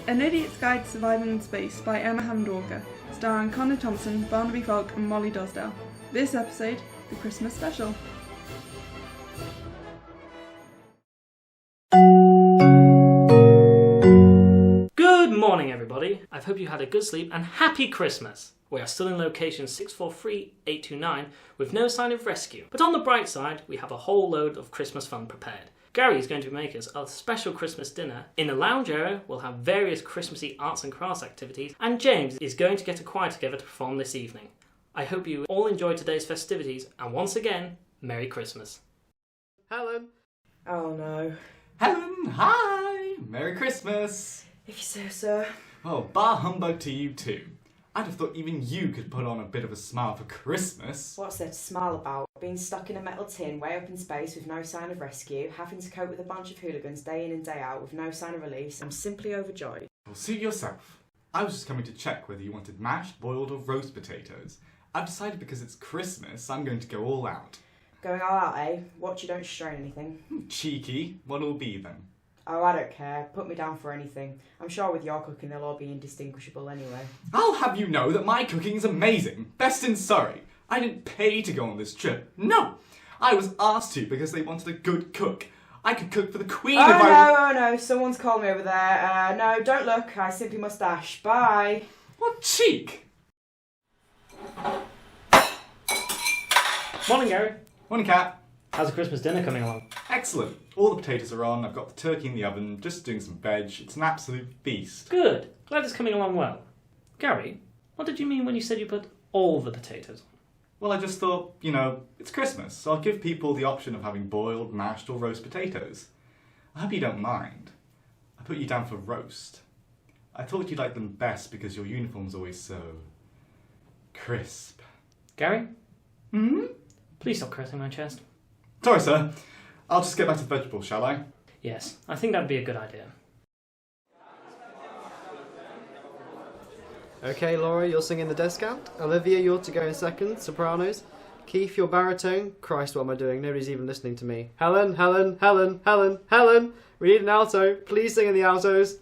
An Idiot's Guide to Surviving in Space by Hammond-Walker, starring Connah, Thompson, Barnaby, Falck and Mollie Dosdale. This episode, the Christmas special. Good morning everybody, I hope you had a good sleep and happy Christmas! We are still in location 643829 with no sign of rescue. But on the bright side, we have a whole load of Christmas fun prepared. Gary is going to make us a special Christmas dinner. In the lounge area, we'll have various Christmassy arts and crafts activities, and James is going to get a choir together to perform this evening. I hope you all enjoy today's festivities, and once again, Merry Christmas. Helen! Oh no. Helen, hi! Merry Christmas! If you say so. Well, bar humbug to you too. I'd have thought even you could put on a bit of a smile for Christmas. What's there to smile about? Being stuck in a metal tin way up in space with no sign of rescue, having to cope with a bunch of hooligans day in and day out with no sign of release. I'm simply overjoyed. Well, suit yourself. I was just coming to check whether you wanted mashed, boiled or roast potatoes. I've decided because it's Christmas, I'm going to go all out. Going all out, eh? Watch you don't strain anything. Cheeky. What'll it be then? Oh, I don't care. Put me down for anything. I'm sure with your cooking they'll all be indistinguishable anyway. I'll have you know that my cooking is amazing. Best in Surrey. I didn't pay to go on this trip. No! I was asked to because they wanted a good cook. I could cook for the Queen if I... Oh no, someone's called me over there. No, don't look. I simply must dash. Bye. What cheek! Morning Gary. Morning, Cat. How's the Christmas dinner coming along? Excellent. All the potatoes are on, I've got the turkey in the oven, just doing some veg. It's an absolute feast. Good. Glad it's coming along well. Gary, what did you mean when you said you put all the potatoes on? Well, I just thought, it's Christmas, so I'll give people the option of having boiled, mashed or roast potatoes. I hope you don't mind. I put you down for roast. I thought you'd like them best because your uniform's always so... crisp. Gary? Hmm? Please stop caressing my chest. Sorry, sir. I'll just get back to the vegetables, shall I? Yes, I think that'd be a good idea. Okay, Laura, you're singing the descant. Olivia, you're to go in second, sopranos. Keith, your baritone. Christ, what am I doing? Nobody's even listening to me. Helen! We need an alto. Please sing in the altos.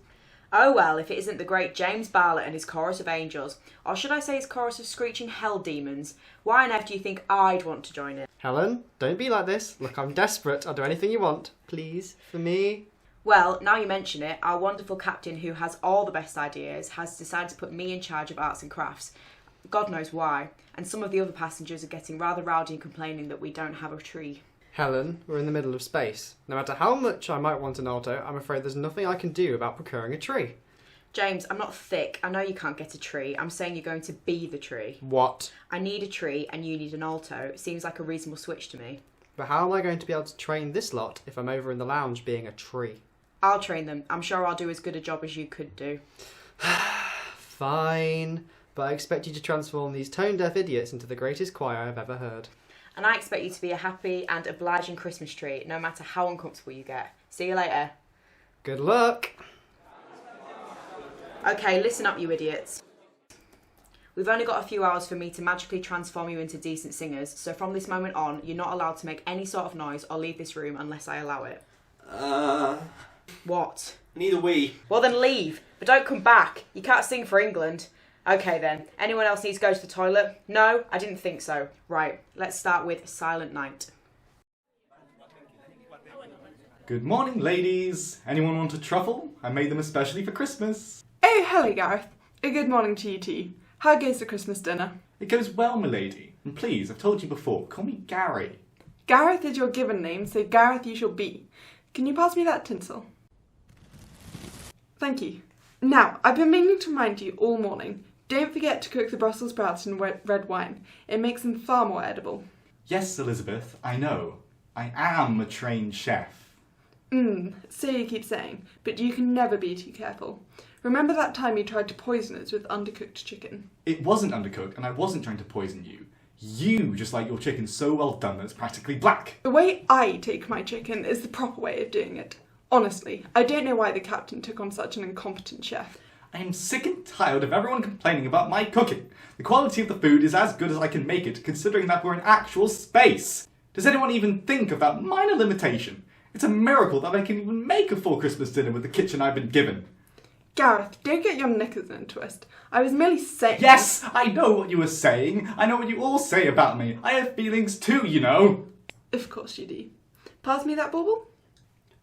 Oh well, if it isn't the great James Bartlett and his chorus of angels, or should I say his chorus of screeching hell demons, why on earth do you think I'd want to join it? Helen, don't be like this. Look, I'm desperate. I'll do anything you want. Please, for me. Well, now you mention it, our wonderful captain who has all the best ideas has decided to put me in charge of arts and crafts. God knows why. And some of the other passengers are getting rather rowdy and complaining that we don't have a tree. Helen, we're in the middle of space. No matter how much I might want an alto, I'm afraid there's nothing I can do about procuring a tree. James, I'm not thick. I know you can't get a tree. I'm saying you're going to be the tree. What? I need a tree and you need an alto. It seems like a reasonable switch to me. But how am I going to be able to train this lot if I'm over in the lounge being a tree? I'll train them. I'm sure I'll do as good a job as you could do. Fine. But I expect you to transform these tone-deaf idiots into the greatest choir I've ever heard. And I expect you to be a happy and obliging Christmas tree, no matter how uncomfortable you get. See you later. Good luck! Okay, listen up, you idiots. We've only got a few hours for me to magically transform you into decent singers, so from this moment on, you're not allowed to make any sort of noise or leave this room unless I allow it. What? Neither we. Well then leave, but don't come back. You can't sing for England. Okay then, anyone else needs to go to the toilet? No, I didn't think so. Right, let's start with Silent Night. Good morning, ladies. Anyone want a truffle? I made them especially for Christmas. Oh, hello Gareth. A good morning to you too. How goes the Christmas dinner? It goes well, milady. And please, I've told you before, call me Gary. Gareth is your given name, so Gareth you shall be. Can you pass me that tinsel? Thank you. Now, I've been meaning to remind you all morning, don't forget to cook the Brussels sprouts in red wine. It makes them far more edible. Yes, Elizabeth, I know. I am a trained chef. So you keep saying, but you can never be too careful. Remember that time you tried to poison us with undercooked chicken? It wasn't undercooked, and I wasn't trying to poison you. You just like your chicken so well done that it's practically black. The way I take my chicken is the proper way of doing it. Honestly, I don't know why the captain took on such an incompetent chef. I am sick and tired of everyone complaining about my cooking. The quality of the food is as good as I can make it, considering that we're in actual space. Does anyone even think of that minor limitation? It's a miracle that I can even make a full Christmas dinner with the kitchen I've been given. Gareth, don't get your knickers in a twist. I was merely saying... Yes, I know what you were saying. I know what you all say about me. I have feelings too, you know. Of course you do. Pass me that bauble.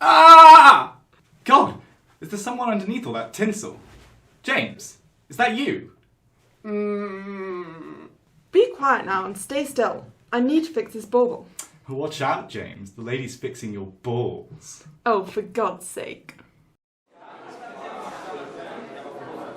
Ah! God, is there someone underneath all that tinsel? James, is that you? Be quiet now and stay still. I need to fix this bauble. Watch out, James. The lady's fixing your balls. Oh, for God's sake.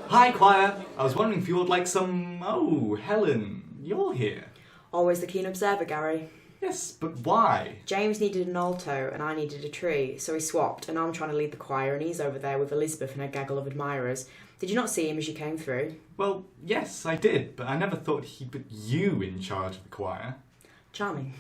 Hi, choir. I was wondering if you would like some... Oh, Helen, you're here. Always the keen observer, Gary. Yes, but why? James needed an alto and I needed a tree, so we swapped, and I'm trying to lead the choir and he's over there with Elizabeth and her gaggle of admirers. Did you not see him as you came through? Well, yes, I did, but I never thought he'd put you in charge of the choir. Charming.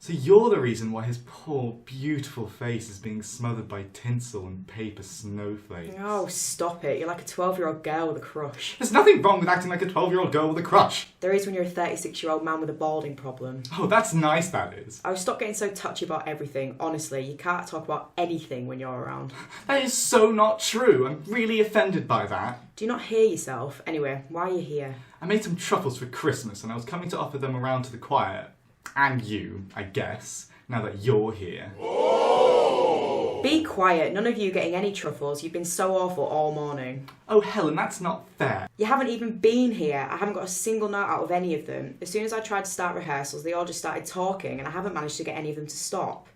So you're the reason why his poor, beautiful face is being smothered by tinsel and paper snowflakes. Oh, stop it. You're like a 12-year-old girl with a crush. There's nothing wrong with acting like a 12-year-old girl with a crush. There is when you're a 36-year-old man with a balding problem. Oh, that's nice, that is. Oh, stop getting so touchy about everything. Honestly, you can't talk about anything when you're around. That is so not true. I'm really offended by that. Do you not hear yourself? Anyway, why are you here? I made some truffles for Christmas and I was coming to offer them around to the choir. And you, I guess, now that you're here. Be quiet. None of you getting any truffles. You've been so awful all morning. Oh, Helen, that's not fair. You haven't even been here. I haven't got a single note out of any of them. As soon as I tried to start rehearsals, they all just started talking and I haven't managed to get any of them to stop.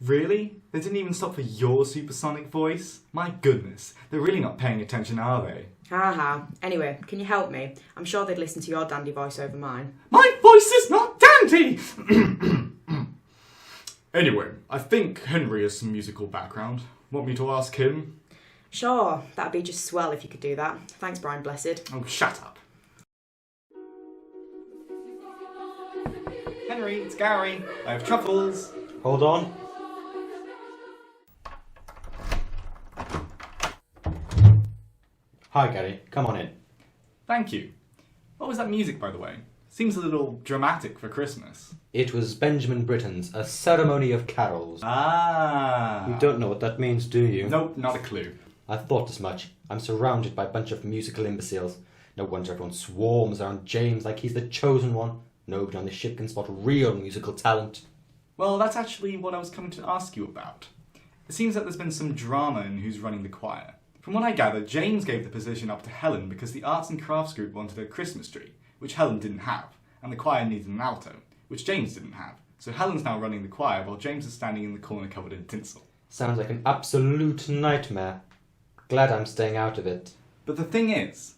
Really? They didn't even stop for your supersonic voice? My goodness, they're really not paying attention, are they? Haha. Anyway, can you help me? I'm sure they'd listen to your dandy voice over mine. My voice is not dandy! Anyway, I think Henry has some musical background. Want me to ask him? Sure, that'd be just swell if you could do that. Thanks, Brian Blessed. Oh, shut up. Henry, it's Gary. I have truffles. Hold on. Hi, Gary. Come on in. Thank you. What was that music, by the way? Seems a little dramatic for Christmas. It was Benjamin Britten's A Ceremony of Carols. Ah. You don't know what that means, do you? Nope, not a clue. I thought as much. I'm surrounded by a bunch of musical imbeciles. No wonder everyone swarms around James like he's the chosen one. Nobody on the ship can spot real musical talent. Well, that's actually what I was coming to ask you about. It seems that there's been some drama in who's running the choir. From what I gather, James gave the position up to Helen because the arts and crafts group wanted a Christmas tree, which Helen didn't have, and the choir needed an alto, which James didn't have. So Helen's now running the choir while James is standing in the corner covered in tinsel. Sounds like an absolute nightmare. Glad I'm staying out of it. But the thing is,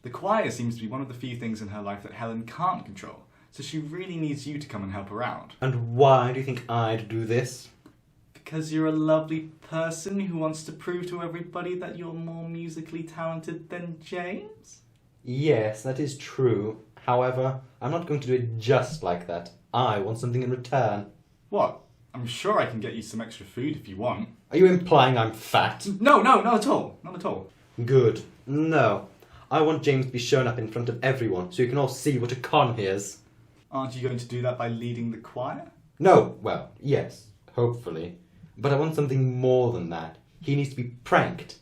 the choir seems to be one of the few things in her life that Helen can't control, so she really needs you to come and help her out. And why do you think I'd do this? Because you're a lovely person who wants to prove to everybody that you're more musically talented than James? Yes, that is true. However, I'm not going to do it just like that. I want something in return. What? I'm sure I can get you some extra food if you want. Are you implying I'm fat? No, not at all. Not at all. Good. No. I want James to be shown up in front of everyone so you can all see what a con he is. Aren't you going to do that by leading the choir? No. Well, yes. Hopefully. But I want something more than that. He needs to be pranked.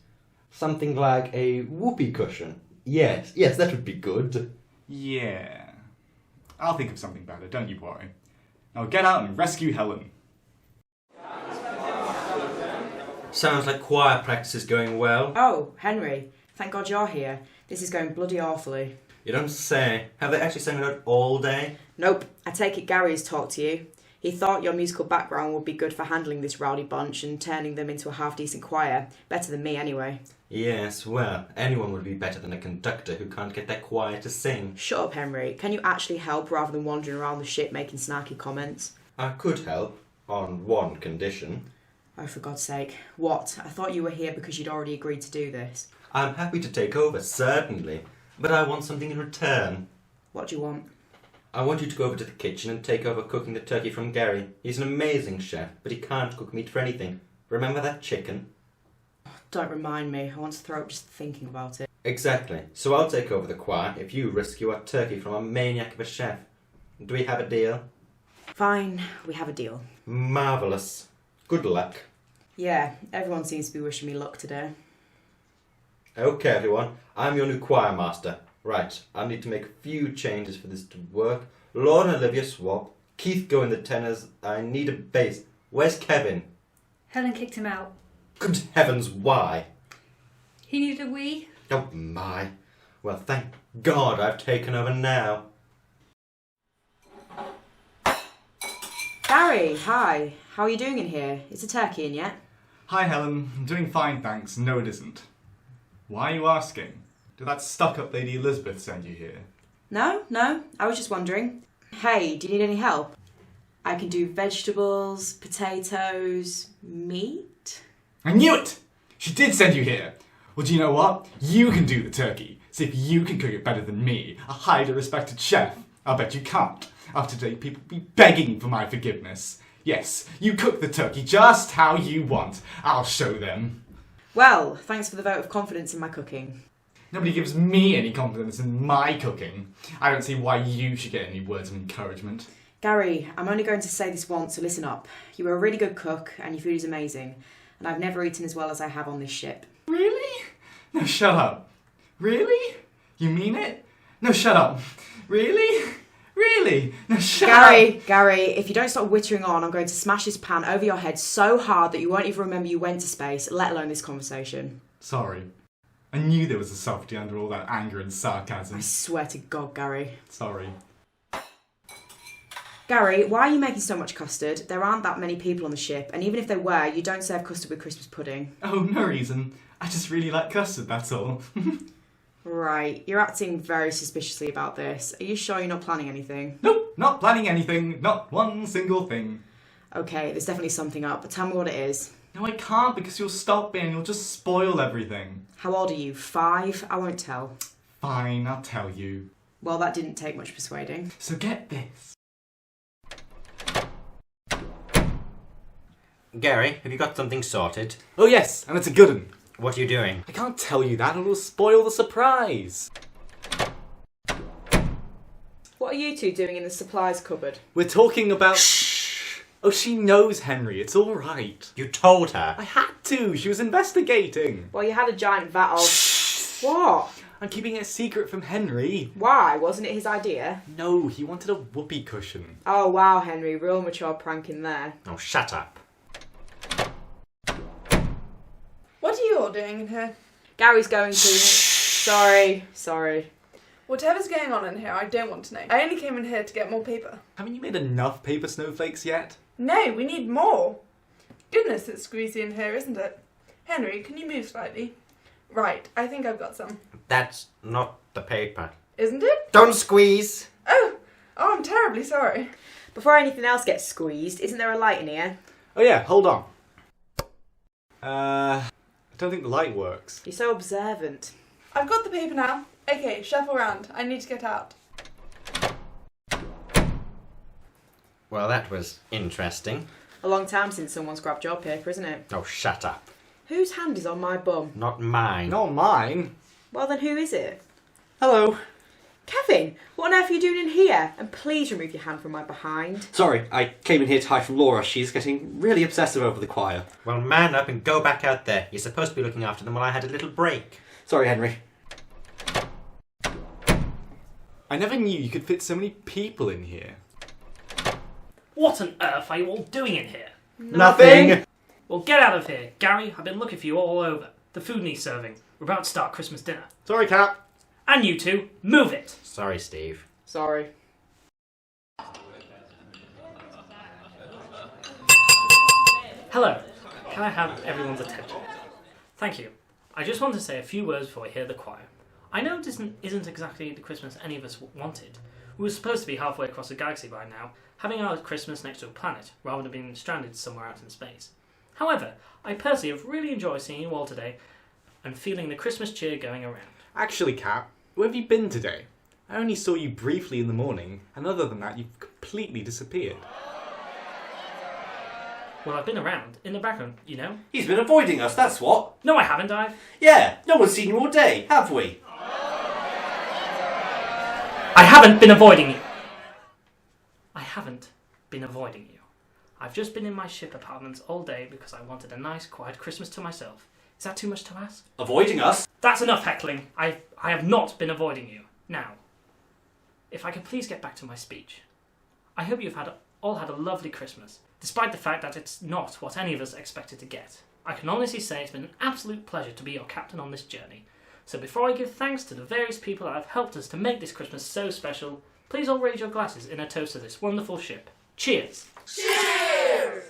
Something like a whoopee cushion. Yes, that would be good. Yeah. I'll think of something better, don't you worry. Now get out and rescue Helen. Sounds like choir practice is going well. Oh, Henry. Thank God you're here. This is going bloody awfully. You don't say. Have they actually sung it out all day? Nope. I take it Gary has talked to you. He thought your musical background would be good for handling this rowdy bunch and turning them into a half-decent choir. Better than me, anyway. Yes, well, anyone would be better than a conductor who can't get their choir to sing. Shut up, Henry. Can you actually help rather than wandering around the ship making snarky comments? I could help, on one condition. Oh, for God's sake. What? I thought you were here because you'd already agreed to do this. I'm happy to take over, certainly, but I want something in return. What do you want? I want you to go over to the kitchen and take over cooking the turkey from Gary. He's an amazing chef, but he can't cook meat for anything. Remember that chicken? Don't remind me. I want to throw up just thinking about it. Exactly. So I'll take over the choir if you rescue our turkey from a maniac of a chef. Do we have a deal? Fine. We have a deal. Marvellous. Good luck. Yeah, everyone seems to be wishing me luck today. Okay, everyone, I'm your new choir master. Right, I need to make a few changes for this to work. Laura and Olivia swap. Keith go in the tenors. I need a bass. Where's Kevin? Helen kicked him out. Good heavens, why? He needed a wee. Oh my. Well, thank God I've taken over now. Gary, hi. How are you doing in here? Is the turkey in yet? Hi, Helen. I'm doing fine, thanks. No, it isn't. Why are you asking? Did that stuck-up Lady Elizabeth send you here? No. I was just wondering. Hey, do you need any help? I can do vegetables, potatoes, meat. I knew it! She did send you here! Well, do you know what? You can do the turkey. See if you can cook it better than me, a highly respected chef. I'll bet you can't. After today, people will be begging for my forgiveness. Yes, you cook the turkey just how you want. I'll show them. Well, thanks for the vote of confidence in my cooking. Nobody gives me any confidence in my cooking. I don't see why you should get any words of encouragement. Gary, I'm only going to say this once, so listen up. You are a really good cook, and your food is amazing. And I've never eaten as well as I have on this ship. Really? No, shut up. Really? You mean it? No, shut up. Really? Really? No, shut up. Gary, if you don't stop wittering on, I'm going to smash this pan over your head so hard that you won't even remember you went to space, let alone this conversation. Sorry. I knew there was a softie under all that anger and sarcasm. I swear to God, Gary. Sorry. Gary, why are you making so much custard? There aren't that many people on the ship, and even if there were, you don't serve custard with Christmas pudding. Oh, no reason. I just really like custard, that's all. Right, you're acting very suspiciously about this. Are you sure you're not planning anything? Nope, not planning anything. Not one single thing. Okay, there's definitely something up, but tell me what it is. No, I can't because you'll stop me and you'll just spoil everything. How old are you? 5? I won't tell. Fine, I'll tell you. Well, that didn't take much persuading. So get this. Gary, have you got something sorted? Oh yes, and it's a good one. What are you doing? I can't tell you that, it'll spoil the surprise. What are you two doing in the supplies cupboard? We're talking about... Shh! Oh, she knows, Henry, it's alright. You told her. I had to, she was investigating. Well, you had a giant vat of... Shh! What? I'm keeping it a secret from Henry. Why? Wasn't it his idea? No, he wanted a whoopee cushion. Oh, wow, Henry. Real mature prank in there. Oh, shut up. What are you all doing in here? Gary's going to... Sorry. Whatever's going on in here, I don't want to know. I only came in here to get more paper. Haven't you made enough paper snowflakes yet? No, we need more. Goodness, it's squeezy in here, isn't it? Henry, can you move slightly? Right, I think I've got some. That's not the paper. Isn't it? Don't squeeze! Oh, I'm terribly sorry. Before anything else gets squeezed, isn't there a light in here? Oh yeah, hold on. I don't think the light works. You're so observant. I've got the paper now. Okay, shuffle round. I need to get out. Well, that was interesting. A long time since someone's grabbed your paper, isn't it? Oh, shut up. Whose hand is on my bum? Not mine. Not mine. Well, then who is it? Hello. Kevin, what on earth are you doing in here? And please remove your hand from my behind. Sorry, I came in here to hide from Laura. She's getting really obsessive over the choir. Well, man up and go back out there. You're supposed to be looking after them while I had a little break. Sorry, Henry. I never knew you could fit so many people in here. What on earth are you all doing in here? Nothing! Well, get out of here. Gary, I've been looking for you all over. The food needs serving. We're about to start Christmas dinner. Sorry, Cap. And you two, move it! Sorry, Steve. Sorry. Hello. Can I have everyone's attention? Thank you. I just want to say a few words before I hear the choir. I know it isn't exactly the Christmas any of us wanted. We were supposed to be halfway across the galaxy by now, having our Christmas next to a planet, rather than being stranded somewhere out in space. However, I personally have really enjoyed seeing you all today and feeling the Christmas cheer going around. Actually, Cap, where have you been today? I only saw you briefly in the morning, and other than that, you've completely disappeared. Well, I've been around, in the background, you know. He's been avoiding us, that's what. No, I haven't, Yeah, no one's seen you all day, have we? I haven't been avoiding you. I haven't been avoiding you. I've just been in my ship apartments all day because I wanted a nice, quiet Christmas to myself, Is that too much to ask? Avoiding us? That's enough heckling. I have not been avoiding you. Now, if I could please get back to my speech. I hope you've all had a lovely Christmas, despite the fact that it's not what any of us expected to get. I can honestly say it's been an absolute pleasure to be your captain on this journey. So before I give thanks to the various people that have helped us to make this Christmas so special, please all raise your glasses in a toast to this wonderful ship. Cheers! Cheers!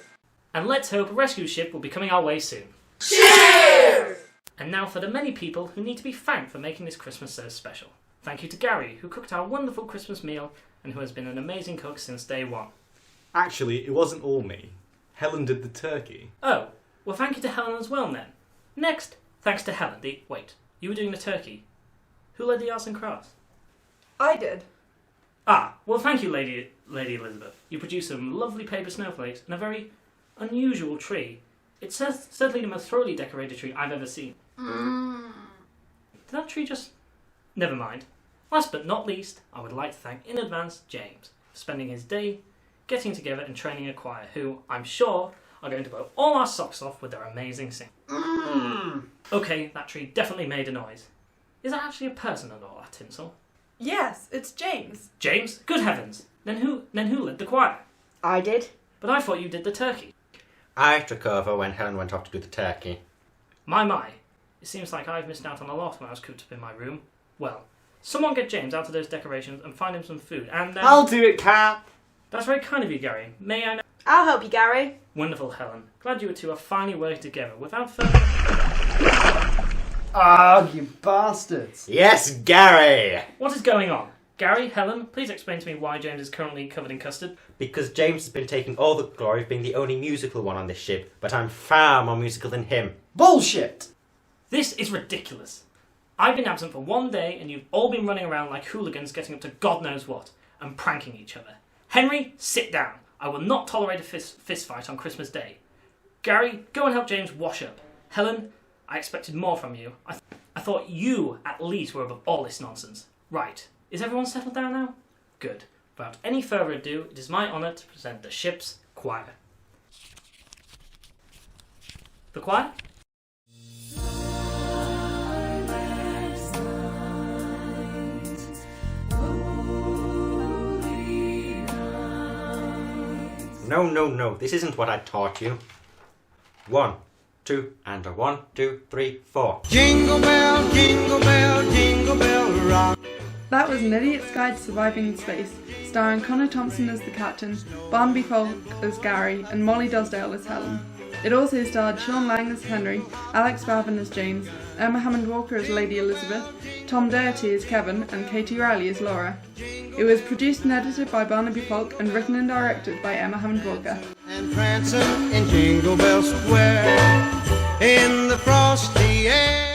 And let's hope a rescue ship will be coming our way soon. Cheers! And now for the many people who need to be thanked for making this Christmas so special. Thank you to Gary, who cooked our wonderful Christmas meal and who has been an amazing cook since day one. Actually, it wasn't all me. Helen did the turkey. Oh, well thank you to Helen as well then. Next, thanks to Helen. Wait, you were doing the turkey. Who led the arts and crafts? I did. Ah, well thank you Lady Elizabeth. You produced some lovely paper snowflakes and a very unusual tree. It's certainly the most thoroughly decorated tree I've ever seen. Did that tree just... Never mind. Last but not least, I would like to thank in advance James for spending his day getting together and training a choir who, I'm sure, are going to blow all our socks off with their amazing singing. Okay, that tree definitely made a noise. Is that actually a person under all that tinsel? Yes, it's James. James? Good heavens! Then who led the choir? I did. But I thought you did the turkey. I took over when Helen went off to do the turkey. My. It seems like I've missed out on a lot when I was cooped up in my room. Well, someone get James out of those decorations and find him some food and... I'll do it, Cap! That's very kind of you, Gary. May I... I'll help you, Gary. Wonderful, Helen. Glad you two are finally working together. Without further... Ah, you bastards! Yes, Gary! What is going on? Gary, Helen, please explain to me why James is currently covered in custard. Because James has been taking all the glory of being the only musical one on this ship, but I'm far more musical than him. Bullshit! This is ridiculous. I've been absent for 1 day and you've all been running around like hooligans getting up to God knows what and pranking each other. Henry, sit down. I will not tolerate a fist fight on Christmas Day. Gary, go and help James wash up. Helen, I expected more from you. I thought you, at least, were above all this nonsense. Right. Is everyone settled down now? Good. Without any further ado, it is my honour to present the ship's choir. The choir? No, this isn't what I taught you. 1, 2, and a 1, 2, 3, 4. Jingle bell, jingle bell, jingle bell rock. That was An Idiot's Guide to Surviving in Space, starring Connah Thompson as the captain, Barnaby Falck as Gary, and Mollie Dosdale as Helen. It also starred Shaun Laing as Henry, Alex Bavin as James, Emma Hammond-Walker as Lady Elizabeth, Tom Doherty as Kevin, and Katie Riley as Laura. It was produced and edited by Barnaby Falck and written and directed by Emma Hammond-Walker. And prancing in Jingle Bell Square in the frosty air.